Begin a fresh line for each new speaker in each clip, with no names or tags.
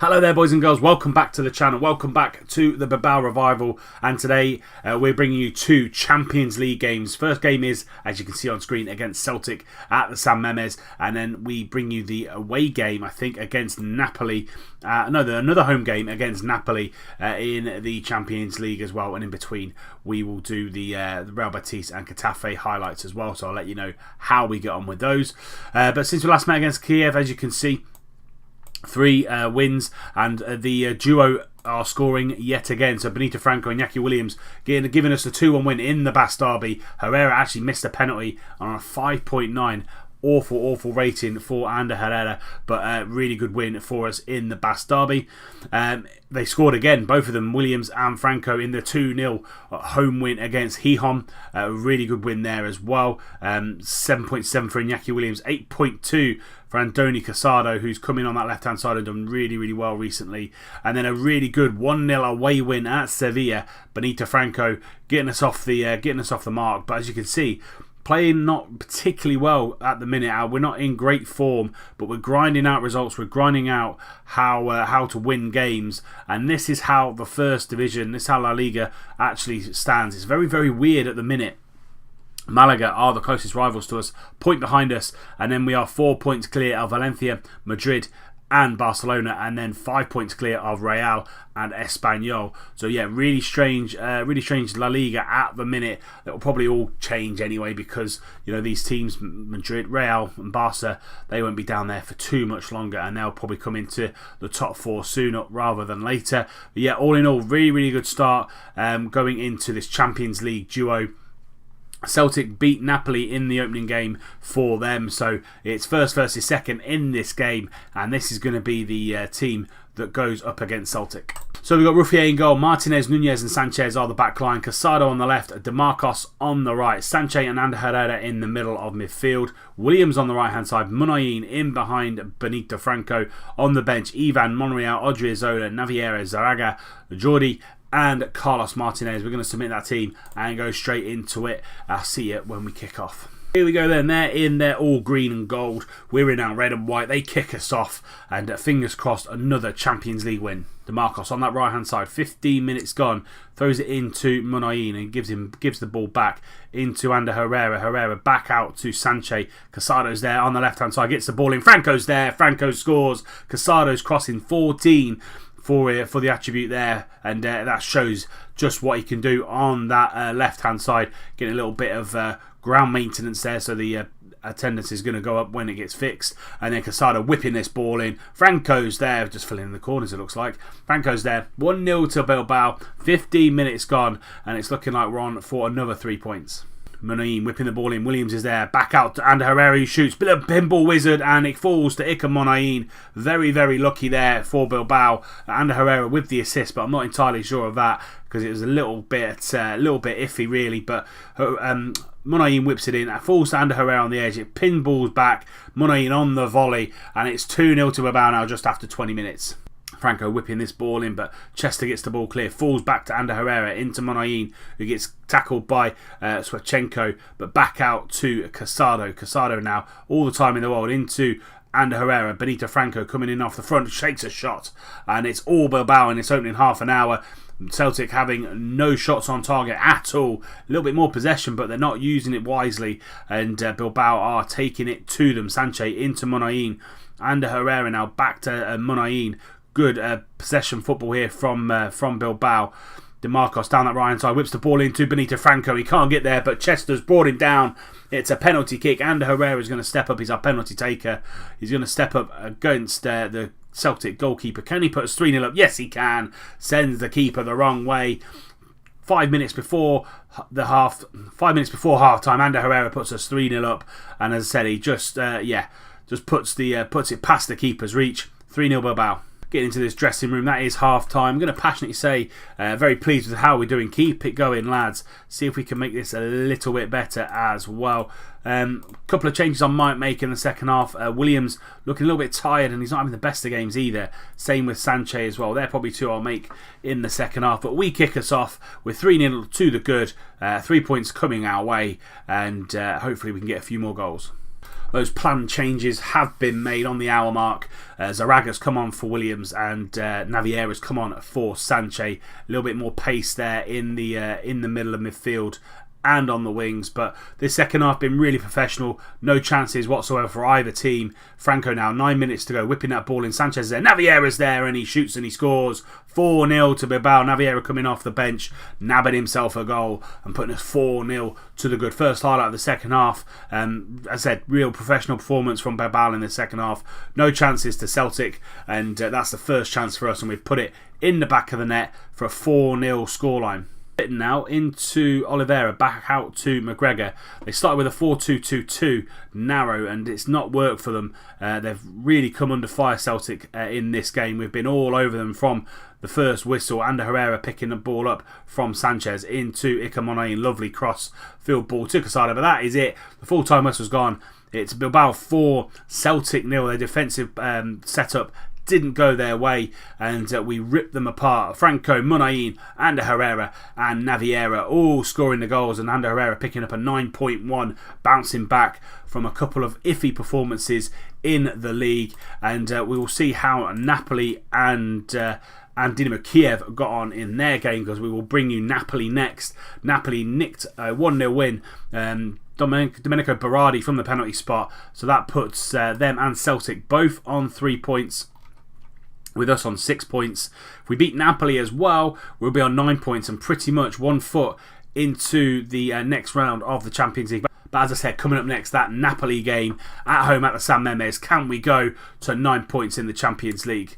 Hello there, boys and girls. Welcome back to the channel. Welcome back to the Bilbao Revival. And today we're bringing you two Champions League games. First game is, as you can see on screen, against Celtic at the San Mamés. And then we bring you the away game, I think, against Napoli. Another home game against Napoli in the Champions League as well. And in between, we will do the Real Betis and Getafe highlights as well. So I'll let you know how we get on with those. But since we last met against Kiev, as you can see, 3 wins, and the duo are scoring yet again. So Benito Franco and Iñaki Williams giving us the 2-1 win in the Basque derby. Herrera actually missed a penalty on a 5.9. Awful rating for Ander Herrera, but a really good win for us in the Basque derby. They scored again, both of them, Williams and Franco, in the 2-0 home win against Gijón. A really good win there as well. 7.7 for Iñaki Williams, 8.2 for Andoni Casado, who's come in on that left-hand side and done really well recently. And then a really good 1-0 away win at Sevilla. Benito Franco getting us off the mark. But as you can see, playing not particularly well at the minute. We're not in great form, but we're grinding out results. We're grinding out how to win games, and this is how the first division, this is how La Liga actually stands. It's very weird at the minute. Malaga are the closest rivals to us, point behind us, and then we are 4 points clear of Valencia, Madrid and Barcelona, and then 5 points clear of Real and Espanyol. So yeah, really strange La Liga at the minute. That will probably all change anyway, because you know these teams, Madrid, Real and Barca, they won't be down there for too much longer, and they'll probably come into the top 4 sooner rather than later. But yeah, all in all, really good start going into this Champions League duo. Celtic beat Napoli in the opening game for them, so it's first versus second in this game, and this is going to be the team that goes up against Celtic. So we've got Ruffier in goal, Martinez, Nunez and Sanchez are the back line, Casado on the left, DeMarcos on the right, Sanchez and Ander Herrera in the middle of midfield, Williams on the right hand side, Muniain in behind Benito Franco, on the bench Ivan, Monreal, Odriozola, Naviera, Zaraga, Jordi and Carlos Martinez. We're going to submit that team and go straight into it. I'll see you when we kick off. Here we go then, they're in, they're all green and gold. We're in our red and white. They kick us off, and fingers crossed, another Champions League win. DeMarcos on that right hand side, 15 minutes gone, throws it into Muniain and gives the ball back into Ander Herrera. Herrera back out to Sanchez. Casado's there on the left hand side, gets the ball in. Franco's there, Franco scores. Casado's crossing 14 for the attribute there, and that shows just what he can do on that left hand side, getting a little bit of ground maintenance there, so the attendance is going to go up when it gets fixed. And then Casado whipping this ball in. Franco's there, just filling in the corners it looks like. Franco's there, 1-0 to Bilbao, 15 minutes gone, and it's looking like we're on for another 3 points. Muniain whipping the ball in, Williams is there, back out to Ander Herrera, who shoots, bit of pinball wizard, and it falls to Iker Muniain. Very lucky there for Bilbao. Ander Herrera with the assist, but I'm not entirely sure of that, because it was a little bit iffy really. But Muniain whips it in, it falls to Ander Herrera on the edge, it pinballs back, Muniain on the volley, and it's 2-0 to Bilbao now just after 20 minutes. Franco whipping this ball in, but Chester gets the ball clear, falls back to Ander Herrera, into Muniain, who gets tackled by Swechenko, but back out to Casado. Casado now, all the time in the world, into Ander Herrera. Benito Franco coming in off the front, shakes a shot, and it's all Bilbao in its opening half an hour. Celtic having no shots on target at all. A little bit more possession, but they're not using it wisely, and Bilbao are taking it to them. Sanchez into Muniain. Ander Herrera now back to Muniain. Good possession football here from Bilbao. DeMarcos down that right hand side, whips the ball into Benito Franco. He can't get there, but Chester's brought him down. It's a penalty kick. Ander Herrera is going to step up. He's our penalty taker. He's going to step up against the Celtic goalkeeper. Can he put us 3-0 up? Yes, he can. Sends the keeper the wrong way. 5 minutes before half time, Ander Herrera puts us 3-0 up, and as I said, he just puts it past the keeper's reach. 3-0 Bilbao. Getting into this dressing room, that is half time. I'm going to passionately say very pleased with how we're doing. Keep it going, lads. See if we can make this a little bit better as well. Couple of changes I might make in the second half. Williams looking a little bit tired, and he's not having the best of games either. Same with Sanchez as well. They're probably two I'll make in the second half, but we kick us off with 3-0 to the good. 3 points coming our way, and hopefully we can get a few more goals. Those planned changes have been made on the hour mark. Zaraga's come on for Williams and Naviera's come on for Sanchez. A little bit more pace there in the middle of midfield and on the wings, but this second half been really professional. No chances whatsoever for either team. Franco now 9 minutes to go, whipping that ball in. Sanchez is there, Naviera's there, and he shoots and he scores. 4-0 to Bilbao. Naviera coming off the bench, nabbing himself a goal and putting us 4-0 to the good. First highlight of the second half. As I said, real professional performance from Bilbao in the second half. No chances to Celtic, and that's the first chance for us, and we've put it in the back of the net for a 4-0 scoreline. Now into Oliveira, back out to McGregor. They started with a 4-2-2-2 narrow, and it's not worked for them. They've really come under fire, Celtic, in this game. We've been all over them from the first whistle. Ander Herrera picking the ball up from Sanchez into Ikamonain. Lovely cross field ball to Casada, but that is it. The full-time whistle's gone. It's Bilbao 4, Celtic 0. Their defensive setup didn't go their way, and we ripped them apart. Franco, Munain, Ander Herrera and Naviera all scoring the goals, and Ander Herrera picking up a 9.1, bouncing back from a couple of iffy performances in the league. And we will see how Napoli and Dynamo Kiev got on in their game, because we will bring you Napoli next. Napoli nicked a 1-0 win. Domenico Berardi from the penalty spot, so that puts them and Celtic both on 3 points, with us on 6 points. If we beat Napoli as well, we'll be on 9 points and pretty much 1 foot into the next round of the Champions League. But as I said, coming up next, that Napoli game at home at the San Mamés. Can we go to 9 points in the Champions League?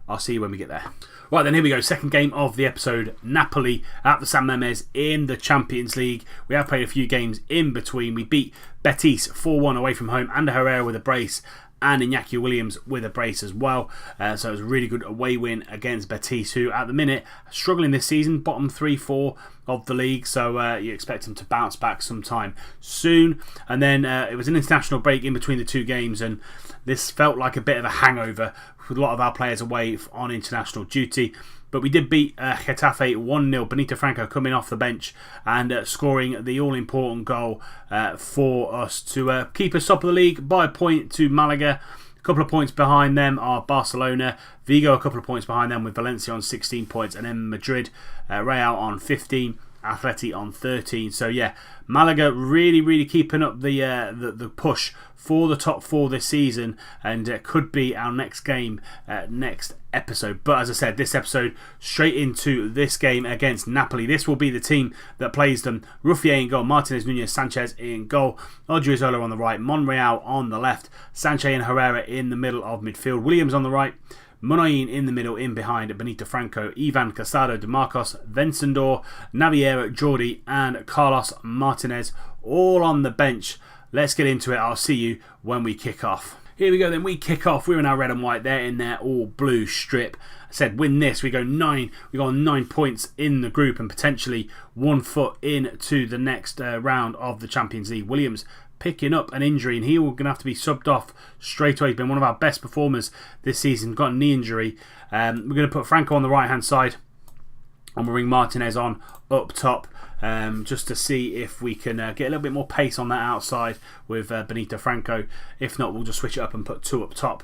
I'll see you when we get there. Right then, here we go. Second game of the episode. Napoli at the San Mamés in the Champions League. We have played a few games in between. We beat Betis 4-1 away from home. Ander Herrera with a brace, and Iñaki Williams with a brace as well. So it was a really good away win against Betis, who at the minute are struggling this season, bottom 3-4 of the league. So you expect them to bounce back sometime soon. And then it was an international break in between the two games, and this felt like a bit of a hangover with a lot of our players away on international duty. But we did beat Getafe 1-0. Benito Franco coming off the bench and scoring the all-important goal for us to keep us top of the league by a point to Malaga. A couple of points behind them are Barcelona. Vigo a couple of points behind them, with Valencia on 16 points. And then Madrid, Real on 15. Atleti on 13. So yeah, Malaga really keeping up the push for the top 4 this season, and it could be our next game next episode. But as I said, this episode straight into this game against Napoli. This will be the team that plays them. Ruffier in goal, Martinez, Nunez, Sanchez in goal, Odriozola on the right, Monreal on the left, Sanchez and Herrera in the middle of midfield, Williams on the right, Munain in the middle, in behind Benito Franco, Ivan Casado, DeMarcos, Vencendor, Naviera, Jordi and Carlos Martinez all on the bench. Let's get into it. I'll see you when we kick off. Here we go then, we kick off. We're in our red and white, they're in their all blue strip. I said win this, we go 9 points in the group and potentially 1 foot into the next round of the Champions League. Williams picking up an injury, and he's going to have to be subbed off straight away. He's been one of our best performers this season, got a knee injury. We're going to put Franco on the right hand side, and we'll bring Martinez on up top, just to see if we can get a little bit more pace on that outside with Benito Franco. If not, we'll just switch it up and put 2 up top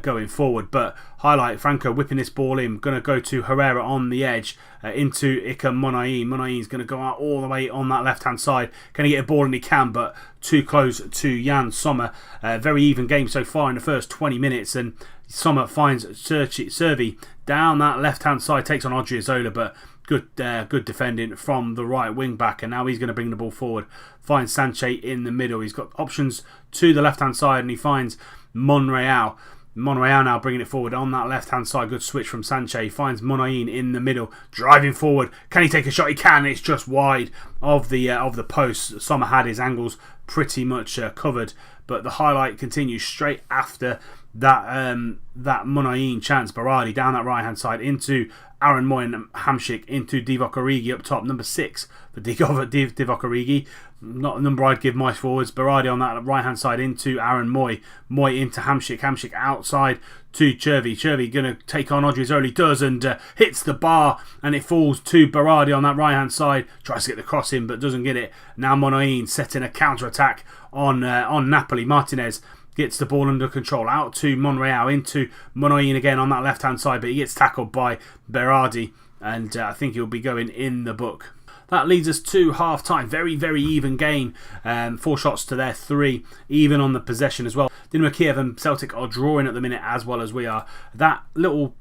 going forward. But highlight, Franco whipping this ball in, going to go to Herrera on the edge, into Ika Munain. Munain's going to go out all the way on that left hand side. Can he get a ball? And he can, but too close to Jan Sommer. Very even game so far in the first 20 minutes, and Sommer finds Servi down that left hand side, takes on Odriozola, but good defending from the right wing back, and now he's going to bring the ball forward. Finds Sanchez in the middle. He's got options to the left hand side, and he finds Monreal. Monreal now bringing it forward on that left hand side. Good switch from Sanchez. He finds Munain in the middle, driving forward. Can he take a shot? He can. It's just wide of the post. Sommer had his angles pretty much covered, but the highlight continues straight after that Munain chance. Berardi down that right hand side into Aaron Moy and Hamsik, into Divock Origi up top, number 6 for Divock Origi. Not a number I'd give my forwards. Berardi on that right hand side into Aaron Moy. Moy into Hamsik. Hamsik outside to Chervi. Chervi going to take on Odriozola. He does, and hits the bar, and it falls to Berardi on that right hand side. Tries to get the cross in but doesn't get it. Now Munain setting a counter attack on Napoli. Martinez gets the ball under control, out to Monreal, into Monoin again on that left-hand side, but he gets tackled by Berardi, and I think he'll be going in the book. That leads us to half-time. Very, very even game. 4 shots to their 3, even on the possession as well. Dynamo Kiev and Celtic are drawing at the minute as well as we are. That little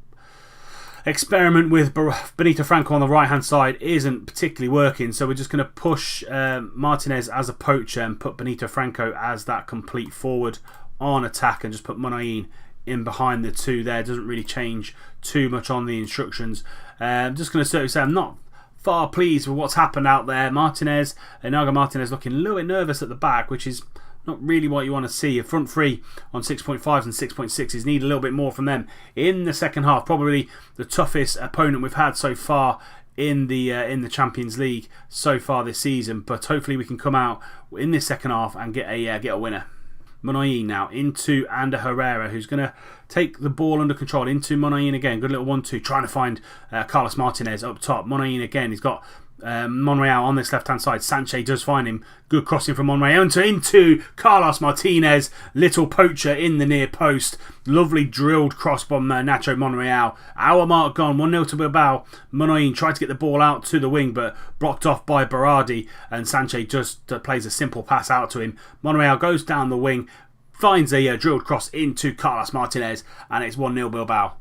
experiment with Benito Franco on the right-hand side isn't particularly working, so we're just going to push Martinez as a poacher and put Benito Franco as that complete forward on attack, and just put Monoin in behind the two there. Doesn't really change too much on the instructions. I'm just going to say I'm not far pleased with what's happened out there. Nago Martinez looking a little bit nervous at the back, which is not really what you want to see. A front three on 6.5s and 6.6s need a little bit more from them in the second half. Probably the toughest opponent we've had so far in the Champions League so far this season, but hopefully we can come out in this second half and get a winner. Monoin now into Ander Herrera, who's going to take the ball under control into Monoin again. Good little 1-2, trying to find Carlos Martinez up top. Monoin again, he's got Monreal on this left-hand side. Sanchez does find him. Good crossing from Monreal into Carlos Martinez. Little poacher in the near post. Lovely drilled cross from Nacho Monreal. Hour mark gone. 1-0 to Bilbao. Monoin tried to get the ball out to the wing, but blocked off by Berardi, and Sanchez just plays a simple pass out to him. Monreal goes down the wing, finds a drilled cross into Carlos Martinez, and it's 1-0 Bilbao.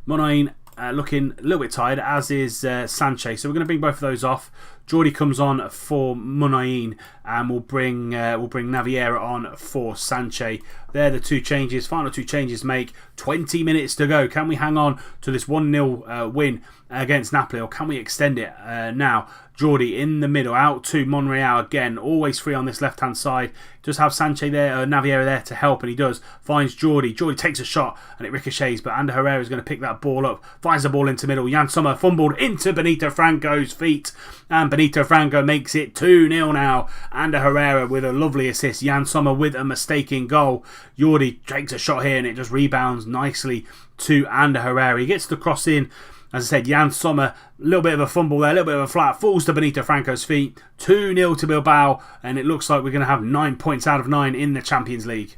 Monoin looking a little bit tired, as is Sanchez, so we're going to bring both of those off. Jordi comes on for Monoin, and we'll bring Naviera on for Sanchez. They're the two changes, final 2 changes make. 20 minutes to go. Can we hang on to this 1-0 win against Napoli, or can we extend it now? Jordi in the middle, out to Monreal again, always free on this left-hand side. Just have Sanchez there, Naviera there to help, and he does. Finds Jordi. Jordi takes a shot, and it ricochets, but Ander Herrera is going to pick that ball up. Finds the ball into middle. Jan Sommer fumbled into Benito Franco's feet, and Benito Franco makes it 2-0 now. Ander Herrera with a lovely assist. Jan Sommer with a mistaken goal. Jordi takes a shot here, and it just rebounds nicely to Ander Herrera. He gets the cross in. As I said, Jan Sommer, a little bit of a fumble there, a little bit of a flat, falls to Benito Franco's feet. 2-0 to Bilbao, and it looks like we're going to have 9 points out of 9 in the Champions League.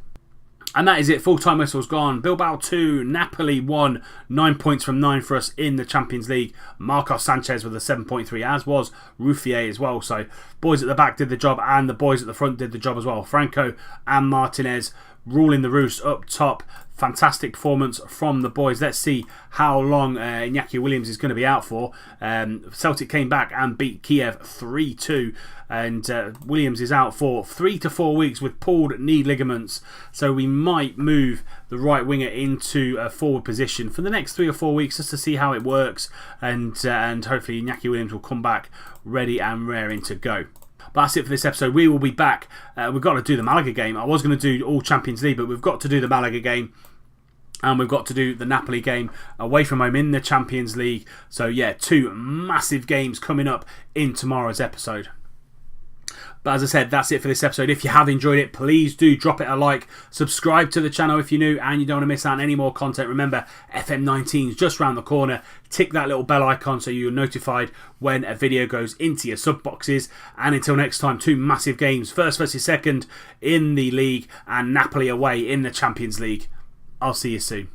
And that is it. Full-time whistle's gone. Bilbao 2, Napoli 1. 9 points from 9 for us in the Champions League. Marcos Sanchez with a 7.3, as was Ruffier as well. So, boys at the back did the job, and the boys at the front did the job as well. Franco and Martinez ruling the roost up top. Fantastic performance from the boys. Let's see how long Iñaki Williams is going to be out for. Celtic came back and beat Kiev 3-2, and Williams is out for 3 to 4 weeks with pulled knee ligaments, so we might move the right winger into a forward position for the next 3 or 4 weeks just to see how it works, and hopefully Iñaki Williams will come back ready and raring to go. But that's it for this episode. We will be back. We've got to do the Malaga game. I was going to do all Champions League, but we've got to do the Malaga game. And we've got to do the Napoli game away from home in the Champions League. So yeah, 2 massive games coming up in tomorrow's episode. But as I said, that's it for this episode. If you have enjoyed it, please do drop it a like. Subscribe to the channel if you're new and you don't want to miss out on any more content. Remember, FM18 is just around the corner. Tick that little bell icon so you're notified when a video goes into your sub boxes. And until next time, 2 massive games. First versus second in the league, and Napoli away in the Champions League. I'll see you soon.